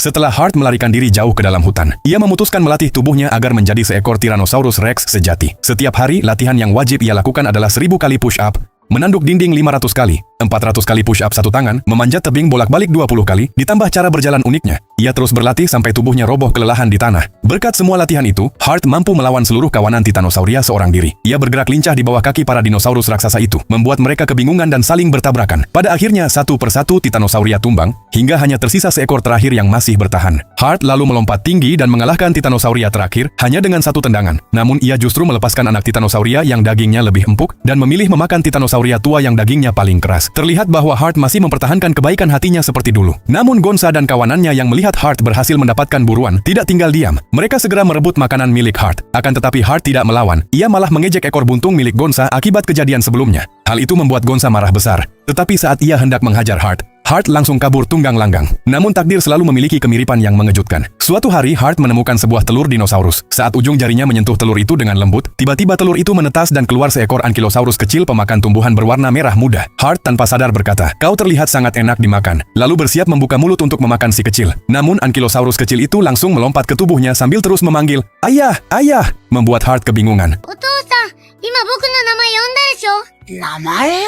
Setelah Hart melarikan diri jauh ke dalam hutan, ia memutuskan melatih tubuhnya agar menjadi seekor Tyrannosaurus Rex sejati. Setiap hari, latihan yang wajib ia lakukan adalah 1000 kali push-up, menanduk dinding 500 kali, 400 kali push-up satu tangan, memanjat tebing bolak-balik 20 kali, ditambah cara berjalan uniknya. Ia terus berlatih sampai tubuhnya roboh kelelahan di tanah. Berkat semua latihan itu, Hart mampu melawan seluruh kawanan Titanosauria seorang diri. Ia bergerak lincah di bawah kaki para dinosaurus raksasa itu, membuat mereka kebingungan dan saling bertabrakan. Pada akhirnya, satu persatu Titanosauria tumbang, hingga hanya tersisa seekor terakhir yang masih bertahan. Hart lalu melompat tinggi dan mengalahkan Titanosauria terakhir hanya dengan satu tendangan. Namun ia justru melepaskan anak Titanosauria yang dagingnya lebih empuk dan memilih memakan Titanosauria tua yang dagingnya paling keras. Terlihat bahwa Hart masih mempertahankan kebaikan hatinya seperti dulu. Namun Gonza dan kawanannya yang melihat Hart berhasil mendapatkan buruan tidak tinggal diam. Mereka segera merebut makanan milik Hart. Akan tetapi Hart tidak melawan. Ia malah mengejek ekor buntung milik Gonza akibat kejadian sebelumnya. Hal itu membuat Gonza marah besar. Tetapi saat ia hendak menghajar Hart langsung kabur tunggang langgang. Namun takdir selalu memiliki kemiripan yang mengejutkan. Suatu hari Hart menemukan sebuah telur dinosaurus. Saat ujung jarinya menyentuh telur itu dengan lembut, tiba-tiba telur itu menetas dan keluar seekor ankylosaurus kecil pemakan tumbuhan berwarna merah muda. Hart tanpa sadar berkata, "Kau terlihat sangat enak dimakan." Lalu bersiap membuka mulut untuk memakan si kecil. Namun ankylosaurus kecil itu langsung melompat ke tubuhnya sambil terus memanggil, "Ayah, ayah!" Membuat Hart kebingungan. "Otou-san, ima boku no namae yonda desho?" "Namae?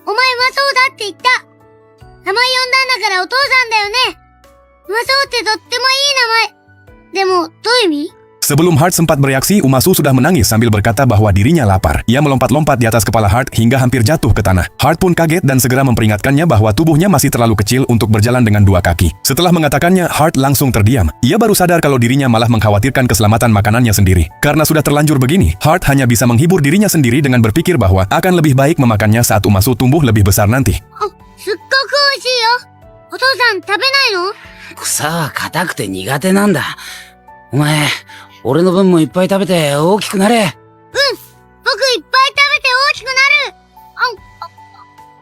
お前うまそうだって言った。名前呼んだんだからお父さんだよね。うまそうってとってもいい名前。でも、どういう意味？ Sebelum Hart sempat bereaksi, Umasu sudah menangis sambil berkata bahwa dirinya lapar. Ia melompat-lompat di atas kepala Hart hingga hampir jatuh ke tanah. Hart pun kaget dan segera memperingatkannya bahwa tubuhnya masih terlalu kecil untuk berjalan dengan dua kaki. Setelah mengatakannya, Hart langsung terdiam. Ia baru sadar kalau dirinya malah mengkhawatirkan keselamatan makanannya sendiri. Karena sudah terlanjur begini, Hart hanya bisa menghibur dirinya sendiri dengan berpikir bahwa akan lebih baik memakannya saat Umasu tumbuh lebih besar nanti. すっごく美味しいよ。お父さん食べないの？草は硬くて苦手なんだ。お前、俺の分もいっぱい食べて大きくなれ。僕いっぱい食べて大きくなる。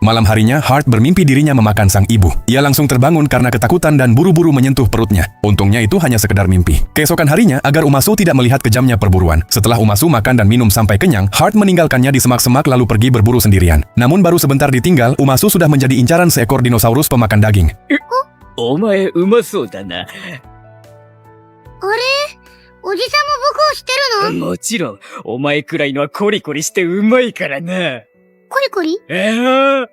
Malam harinya, Hart bermimpi dirinya memakan sang ibu. Ia langsung terbangun karena ketakutan dan buru-buru menyentuh perutnya. Untungnya itu hanya sekedar mimpi. Keesokan harinya, agar Umasu tidak melihat kejamnya perburuan. Setelah Umasu makan dan minum sampai kenyang, Hart meninggalkannya di semak-semak lalu pergi berburu sendirian. Namun baru sebentar ditinggal, Umasu sudah menjadi incaran seekor dinosaurus pemakan daging. お前うまそうだな。あれ？おじさんも僕を知ってるの？もちろん、お前くらいのはコリコリしてうまいからな。コリコリ？ラッカ